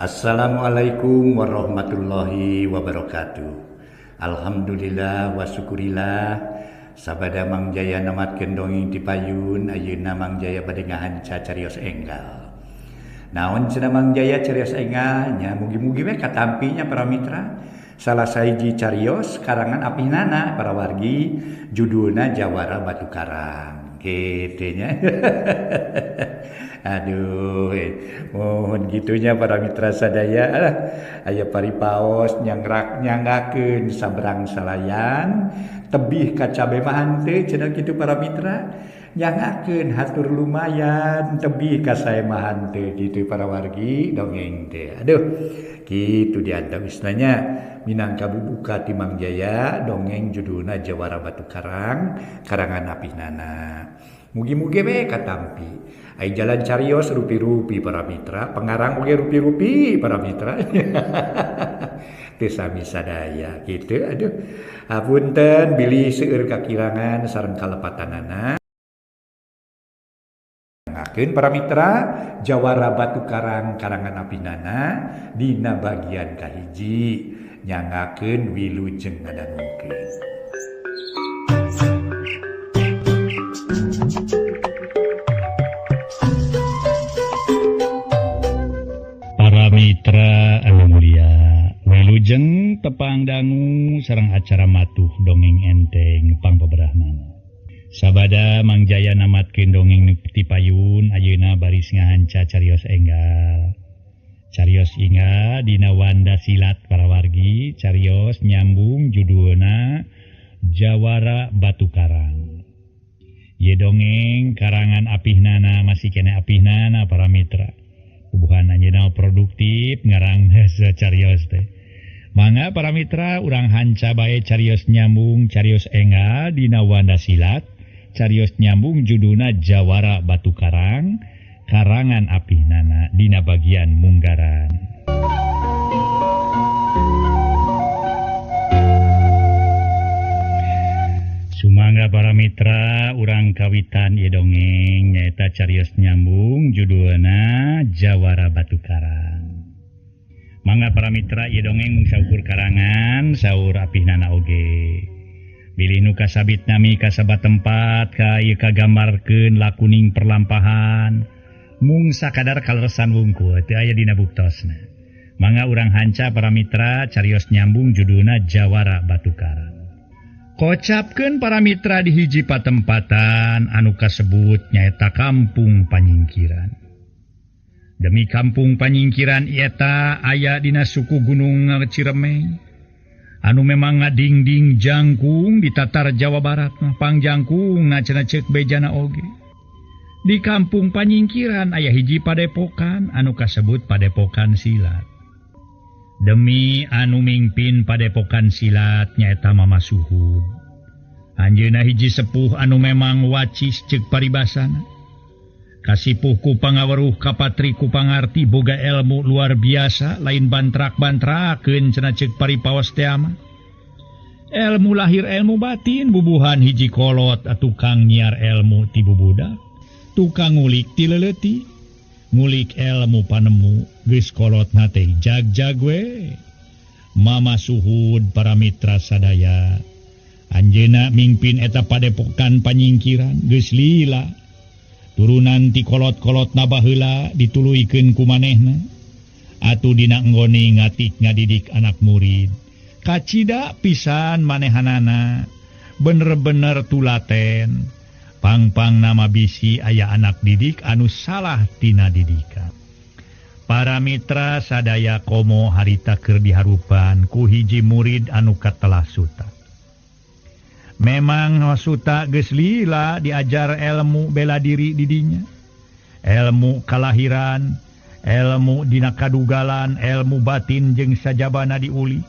Assalamualaikum warahmatullahi wabarakatuh. Alhamdulillah wa syukurillah. Sabada Mang Jaya namatkeun dongeng ti payun, ayeuna Mang Jaya bade ngahanca carios enggal. Naon cenah Mang Jaya carios enggal nya mugi-mugi we katampinya para mitra. Salah sahiji carios karangan Apihnana para wargi, judulna Jawara Batu Karang. Kitu nya. Aduh, mohon gitunya para mitra sadaya. Aya paripaos nyanggakeun saberang salayan, tebih ka cabe mah henteu cenah kitu para mitra. Nyangakeun hatur lumayan, tebih ka sae mah henteu kitu para wargi dongeng teh. Aduh, kitu diantawisna nya minangka bubuka ti Mang Jaya dongeng judulna Jawara Batu Karang karangan Apihnana. Mugi-mugi we katampi. Ai jalan carios rupi-rupi para mitra, pengarang oge rupi-rupi para mitra. Teu sami sadaya kitu. Aduh. Hapunten bilih seueur kakirangan sareng kalepatanana. Ngakeun para mitra Jawara Batu Karang karangan Apihnana dina bagian kahiji nyangakeun wilujeng ngadangukeun. Mitra anu mulia, wilujeng tepang dangu sareng acara matuh dongeng enteng pangpabrahmana. Sabada Mang Jaya namatkeun dongeng ti payun, ayeuna baris ngahanca carios enggal. Carios inga dina wanda silat para wargi, carios nyambung judulna Jawara Batu Karang. Ye dongeng karangan Apihnana masih kene Apihnana para mitra. Bukan anjeunna produktif ngarang carios teh. Mangga para mitra urang hanca bae carios nyambung carios enggal dina wanda silat. Carios nyambung judulna Jawara Batu Karang karangan Apihnana dina bagian munggaran. Sumangga para mitra urang kawitan ieu dongeng nyaeta carios nyambung judulna Jawara Batu Karang. Mangga para mitra ieu dongeng mung saukur karangan saur Apihnana oge. Bilih nu kasabit nami kasabat tempat ka ieu kagambarkeun lakuning perlampahan mung sakadar kaleresan wungkul teu aya dina buktosna. Mangga urang hanca para mitra carios nyambung judulna Jawara Batu Karang. Kocapkeun para mitra di hiji patempatan anu kasebut nyaeta Kampung Panyingkiran. Demi Kampung Panyingkiran ieta aya dina suku Gunung Ciremay anu memang ngadingding jangkung di tatar Jawa Barat pangjangkung cenah ceuk bejana oge. Di Kampung Panyingkiran aya hiji padepokan anu kasebut Padepokan Silat. Demi anu mingpin padepokan silat nyaeta Mama Suhud. Anjeunna hiji sepuh anu memang wacis ceuk paribasana. Kasipuh ku pangaweruh kapatri ku pangarti boga ilmu luar biasa lain bantrak-bantrakeun cenah ceuk paripaos teh mah. Ilmu lahir ilmu batin bubuhan hiji kolot tukang nyiar ilmu ti bubudak, tukang ngulik ti leuleuti. Ngulik ilmu panemu geus kolotna teh jag-jag we. Mama Suhud para mitra sadaya. Anjeunna mingpin eta Padepokan Panyingkiran geus lila. Turunan ti kolot-kolotna baheula dituluykeun ku manehna. Atuh dina enggoni ngatik ngadidik anak murid. Kacida pisan manehanana. Bener-bener tulaten. Pang-pang nama bisi aya anak didik anu salah tina didikan. Para mitra sadaya komo harita keur diharupan ku hiji murid anu katelah suta. Memang suta geus lila diajar ilmu bela diri di dinya. Ilmu kalahiran, ilmu dina kadugalan, ilmu batin jeung sajabana diuli.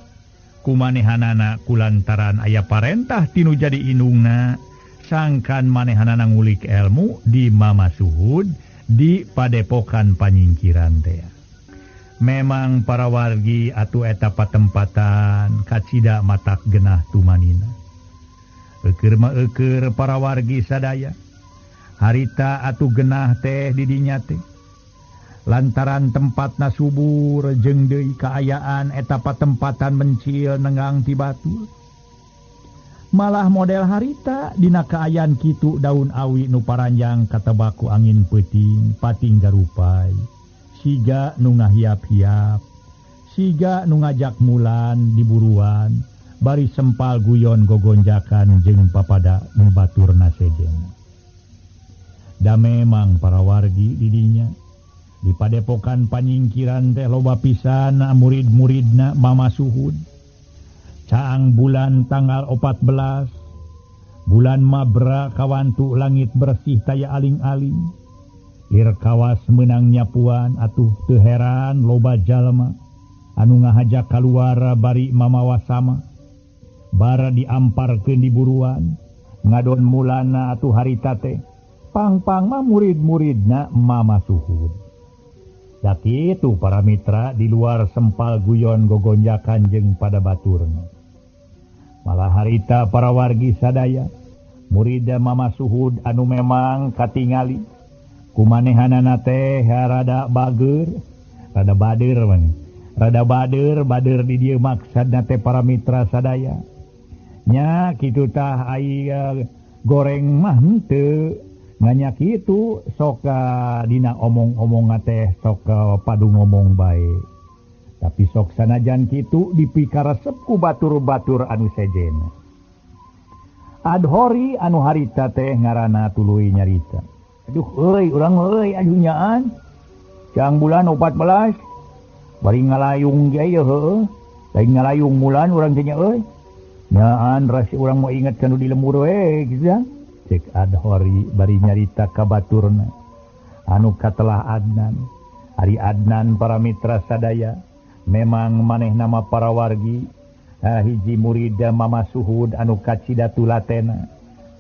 Kumanehanana kulantaran aya parentah tinu jadi indungna. Sangkan manehanana ngulik ilmu di Mama Suhud di Padepokan Panyingkiran teh. Memang para wargi atuh eta patempatan kacida matak genah tumanina. Eukeur mah eukeur para wargi sadaya. Harita atuh genah teh di dinya teh. lantaran tempatna subur jeung deui kaayaan eta patempatan mencil nenggang ti batur. Malah model harita dina kaayaan kitu daun awi nu paranjang katebak ku angin peuting pating garupai. Siga nu ngahiap-hiap, siga nu ngajak mulan di buruan, bari sempal guyon gogonjakan jeung papada nu baturna sejen. Da memang para wargi didinya di padepokan panyingkiran teh loba pisan murid-muridna Mama Suhud. Caang bulan tanggal 14 bulan Mabra kawantu langit bersih taya aling-aling. Lir kawas menang nyapuan atuh teu heran loba jalma anu ngahajak kaluar bari mamawasama. Bara diamparkeun di buruan ngadon mulana atuh harita teh pang-pang mah murid-muridna Mama Suhud. Da kitu para mitra di luar sempal guyon gogonjakan jeung pada baturna. Malah harita para wargi sadaya murid Mama Suhud anu memang katingali kumanehanana teh rada bager, rada bader di dieu maksudna teh para mitra sadaya. Nya kitu tah aya goreng mah henteu, nganya kitu sok dina omong-omong teh sok padu ngomong bae. Tapi sok sanajan kitu dipikaresep ku batur-batur anu sejen. Adhori anu harita teh ngaranna tuluy nyarita. Aduh urang aduh nyaan. Jang bulan 14 bari ngalayung ge ya heueuh. Lain ngalayung bulan urang teh nya euy. Nyaan rasi urang mau inget kanu di lembur we gitu ya. Cek Adhori bari nyarita ka baturna. Anu katelah Adnan. Ari Adnan para mitra sadaya memang maneh nama para wargi hiji murid Mama Suhud anu kacida tulatena.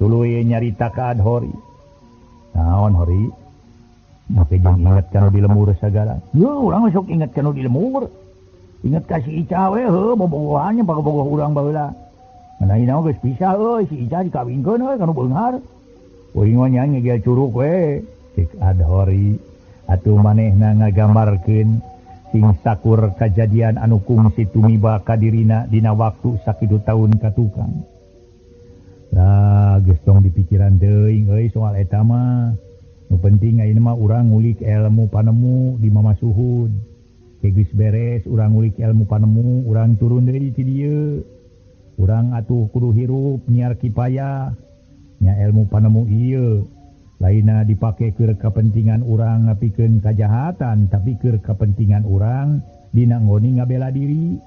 Tuluy nyarita ka Adhori. Naon Hori? Make jeung inget kanu di lembur sagala. Yo urang sok inget kanu di lembur. Inget ka si Ica we heuh bobogohannya bogoh urang baheula. Manaina geus pisah euy si Ica dikawinkeun euy kanu beunghar. Uring mah nya ngegel curug we. Cek Adhori atuh manehna ngagambarkeun sing sakur kajadian anu kungsi tumiba ka dirina dina waktu sakitu taun ka tukang. Lah geus tong dipikiran teuing euy soal eta mah. Nu penting ayeuna mah urang ngulik ilmu panemu di Mama Suhud. Geus beres urang ngulik ilmu panemu, urang turun deui ti dieu. Urang atuh kudu hirup nyiar kipayah. Nya ilmu panemu ieu lainna dipake keur kapentingan urang ngapikeun kajahatan, tapi keur kapentingan urang dina nggoni ngabela diri.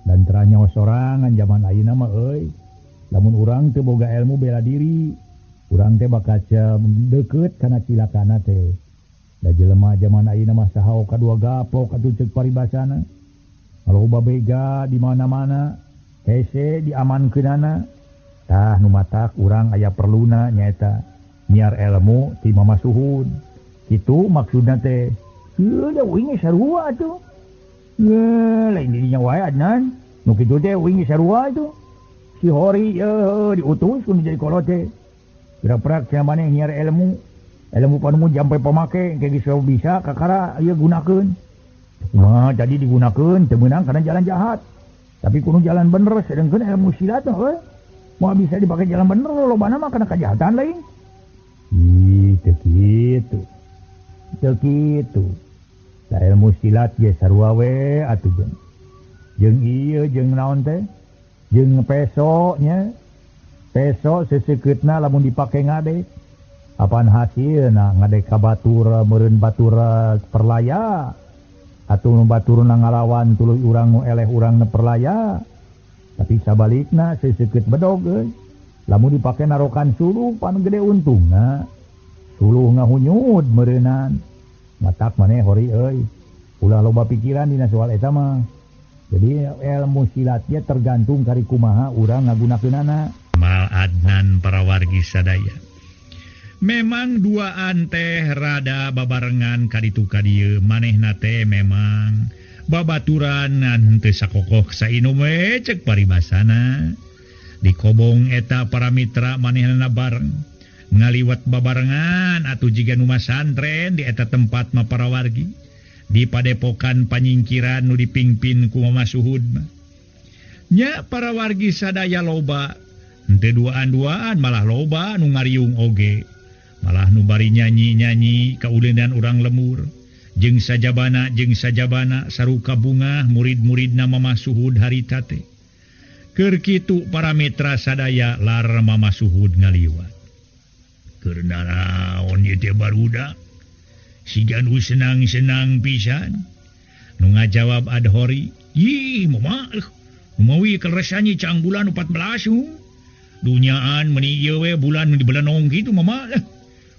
Dan teranya sorangan zaman ayeuna mah euy. Lamun urang teu boga ilmu bela diri, urang teh bakal deukeut kana cilakana teh. Da jelema zaman ayeuna mah saha kadua gapok atuh ceuk paribasana. Loba bega di mana-mana, hese diamankeunana. Tah nu matak urang aya perluna nyaeta nyiar ilmu ti Mama Suhud. Kitu maksudna teh. Ieu da uing sarua atuh. Ye lain dinya wae Adnan. Nu kitu teh uing sarua atuh. Si Hori diutus kun jadi kolote. Pira-pira sia maneh nyiar ilmu panemu jampe pamake engke geus bisa kakara ieu gunakeun. Mah jadi digunakeun teu meunang kana jalan jahat. Tapi kudu jalan bener sedengkeun ilmu silat euy. Moal bisa dipake jalan bener lobana mah kana kajahatan lain. Teu kitu. Teu kitu. Da ilmu silat ge sarua we atuh jeung. Jeung ieu jeung naon teh? Jeung peso nya. Peso seseukeutna lamun dipake ngadek. Apaan hasilna ngadek ka batur meureun batur perlaya. Atuh baturna ngalawan tuluy urang nu eleh urang perlaya. Tapi sabalikna seseukeut bedog euy. Lamun dipake narokan suluh pan gede untungna. Suluh ngahunyud meureunan. Matak maneh Hori euy. Ulah loba pikiran dina soal eta mah. Jadi ilmu silatnya tergantung kari kumaha urang ngagunakeunana. Mal Adnan para wargi sadaya. Memang duaan teh rada babarengan kaditu ka dieu, manehna teh memang babaturan henteu sakokoh sainum we ceuk paribasana. Di kobong eta para mitra manehna bareng. ngaliwat babarengan atau jika nu santren di eta tempat mah para wargi di padepokan panyingkiran nu dipingpin ku Mama Suhud mah nya para wargi sadaya loba henteu duaan-duaan malah loba nu ngariung oge malah nu bari nyanyi-nyanyi kauleundan urang lemur jeung sajabana saruka bunga murid-muridna Mama Suhud harita teh keur kitu para mitra sadaya lar Mama Suhud ngaliwat keur naon ieu teh barudak siga nu senang-senang pisan nu ngajawab Adhori ih mama numawi keresannya cang bulan 14 dunyaan meni ieu we bulan di belenong kitu mama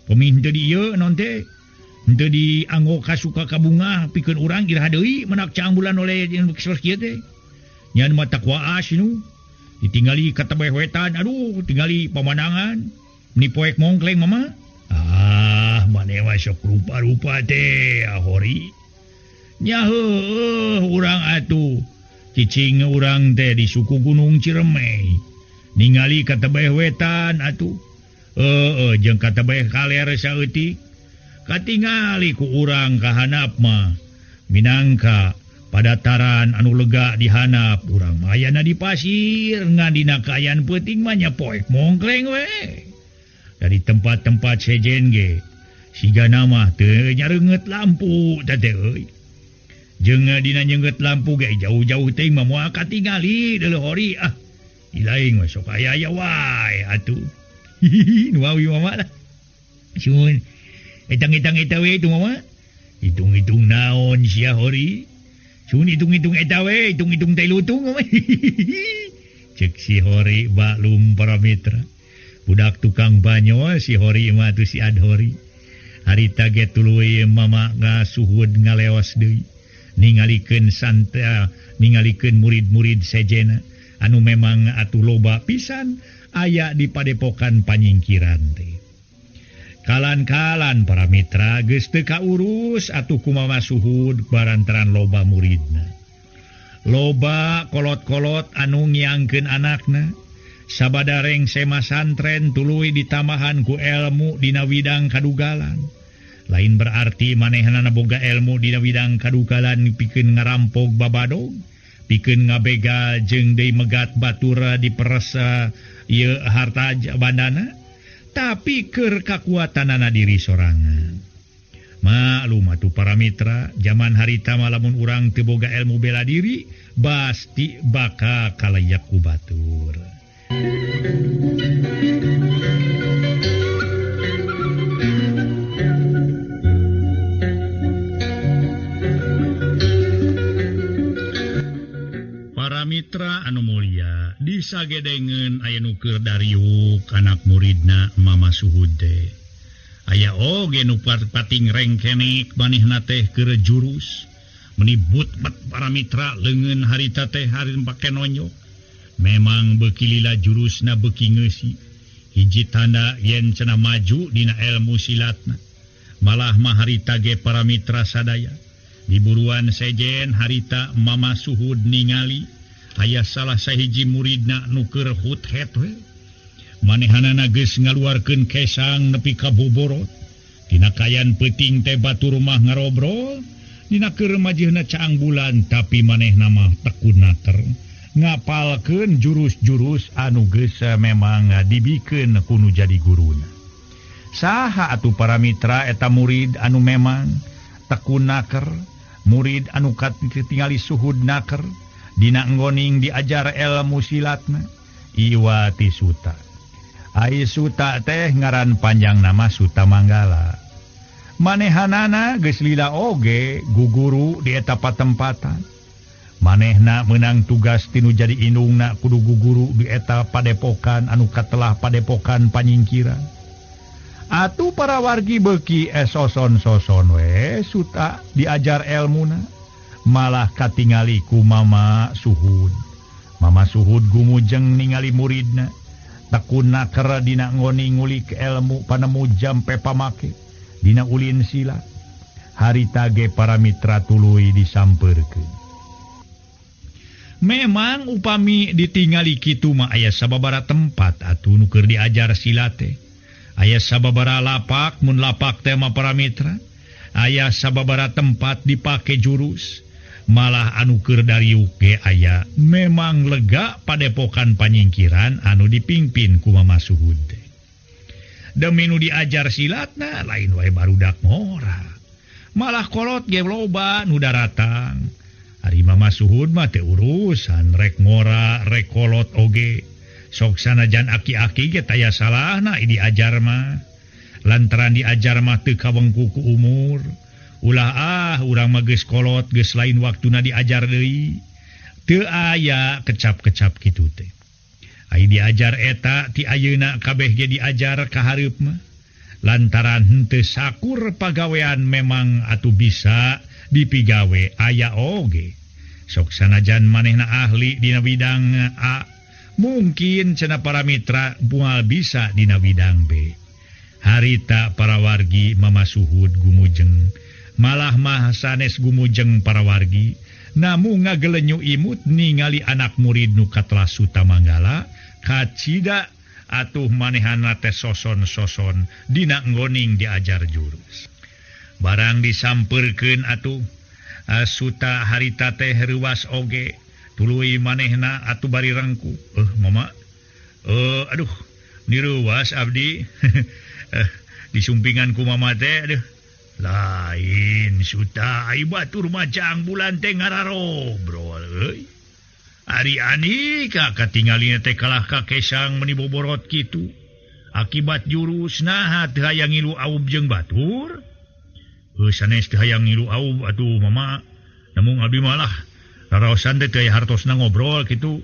peminta di ieu non teh henteu dianggo kasuka ka bunga pikeun urang iraha deui menak cang bulan oleh kieu teh nya mah takwaas nu ditinggali katebeh wetan aduh tingali pemandangan ni poek mongkleng mama maneh mah sok rupa-rupa teh Ahori nya heuh urang atuh cicing urang teh di suku Gunung Ciremay ningali katebeh wetan atuh jeung katebeh kaler saeutik katingali ku urang kahanap mah minangka padataran anu lega dihanap urang mah ayana di pasir ngan dina kaayaan peuting mah nya poek mongkleng we dari tempat-tempat sejen ge sigana mah teu nyareungeut lampu teh euy jeung dina nyeungeut lampu ge jauh-jauh teuing mah moal katingali deuleuh hori ilaing mah sok aya wae atuh nu awi mama lah sun etang-etang eta we itu mama hitung-hitung naon sia hori sun hitung-hitung eta we hitung-hitung teh lutung mama cek si hori baklum para mitra budak tukang banyo si hori mah tu si Adhori harita ge tuluy Mama Suhud ngaleos deui ningalikeun ningalikeun murid-murid sejena anu memang atuh loba pisan aya di padepokan panyingkiran teh kalan-kalan para mitra geus teu kaurus atuh ku Mama Suhud barantaran loba muridna loba kolot-kolot anu ngiangkeun anakna sabadareng sema santren tuluy ditamahan ku ilmu dina widang kadugalan lain berarti manehna boga ilmu dina widang kadugalan pikeun ngarampog babadog pikeun ngabegal jeung deui megat batura diperes ieu harta bandana tapi keur kakuatanana diri sorangan maklum atuh para mitra zaman harita mah lamun urang teu boga ilmu bela diri pasti bakal kalayak ku batur. Para mitra anu mulia disagedengeun aya nu keur dariuk anak muridna Mama Suhud teh aya oge nu pating rengkenek manehna teh keur jurus menibut para mitra leungeun harita teh hari pake nonyok memang beuki lila jurusna beuki ngeusi hiji tanda yen cenah maju dina ilmu silatna malah mah harita ge para mitra sadaya diburuan sejen harita Mama Suhud ningali aya salah sahiji muridna nu keur hut-het we manehanana geus ngaluarkeun kesang nepi ka boborot dina kayan peuting teh batur mah ngarobrol dina keur majihna caang bulan tapi manehna mah tekunaker ngapalkeun jurus-jurus anu geus memang dibikeun kudu jadi guruna. Saha atuh para mitra eta murid anu memang tekunaker, murid anu katingali Suhud naker dina nggoning diajar ilmu silatna Iwa ti Suta. Ai Suta teh ngaran panjang nama Suta Manggala. Manehanana geus lila oge guguru di eta patempatan. Manehna menang tugas tinu jadi indungna kudu guguru di eta padepokan anu katelah padepokan panyingkiran. Atuh para wargi beuki soson-soson we Suta diajar ilmuna malah katingali ku Mama Suhud. Mama Suhud gumujeng ningali muridna tekunaker dina ngoni ngulik ilmu panemu jampe pamake dina ulin silat. Harita ge para mitra tuluy disampeurkeun. Memang upami ditingali kitu mah aya sababaraha tempat atuh nu keur diajar silat teh. Ayah sababara lapak mun lapak tema para mitra. Ayah sababara tempat dipakai jurus. Malah anu keur dari uge aya memang lega padepokan panyingkiran anu dipimpin ku Mama Suhud. Demi nu diajar silatna lain wae barudak ngora. Malah kolot ge loba nu daratang. Ari Mama Suhud mah teu urusan rek ngora rek kolot oge. Sok sanajan aki-aki ge taya salahna diajar mah. Lantaran diajar mah teu kawengku ku umur. Ulah urang mah geus kolot geus lain waktuna diajar deui. Teu aya kecap-kecap kitu teh. Ai diajar eta ti ayeuna kabeh ge diajar ka hareup mah. Lantaran henteu sakur pagawean memang atuh bisa dipigawe aya oge. Sok sanajan manehna ahli dina bidang A, mungkin cenah para mitra moal bisa dina bidang B. Harita para wargi Mama Suhud gumujeng. Malah mah sanes gumujeng para wargi, namun ngagelenyu imut ningali anak murid nu katlasu tamanggala, kacida atuh manehana teh soson-soson dina nggoning diajar jurus. Barang disampeurkeun atuh suta harita teh ruas oge, tuluy manehna atuh bari rengku. Mama, aduh, niruas abdi, disumpingan ku Mama teh, aduh. Lain suta ai batur macang bulan teh ngararobrol euy. Ari ani ka katingalina teh kalah ka kesang meni boborot kitu. Akibat jurus naha teu hayang ngilu aub jeung batur. Sanes teu hayang ngilu aub atuh Mama. Namun abdi malah raraosan teh teu hartosna ngobrol kitu.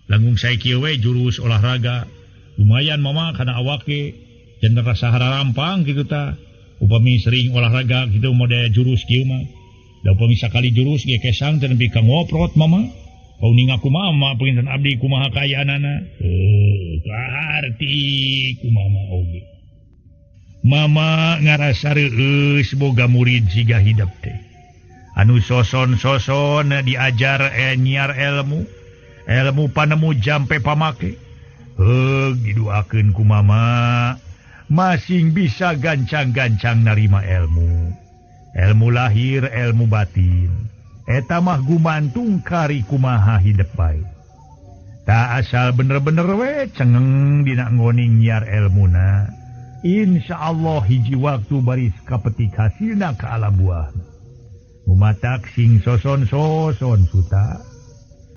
Langgung sae kieu we jurus olahraga. Lumayan Mama kana awak ge janten rasa hararampang kitu tah. Upami sering olahraga gitu mode jurus kieu mah. Da upami sakali jurus ge kesang teh nepi ka ngoprot Mama. Kauning aku Mama pinten abdi kumaha kayaanana. Kaharti ku Mama oge. Mama ngarasa reueus boga murid siga hidup teh. Anu soson-soson diajar nyiar ilmu. Ilmu panemu jampe pamake. Diduakeun ku Mama. Masing bisa gancang-gancang narima ilmu. Ilmu lahir, ilmu batin. Eta mah gumantung kari kumaha hidup bae. Tak asal bener-bener we cengeng dina ngoning nyiar ilmuna. Insyaallah hiji waktu baris kapetik hasilna ka alam buah. Umatak sing soson-soson suta.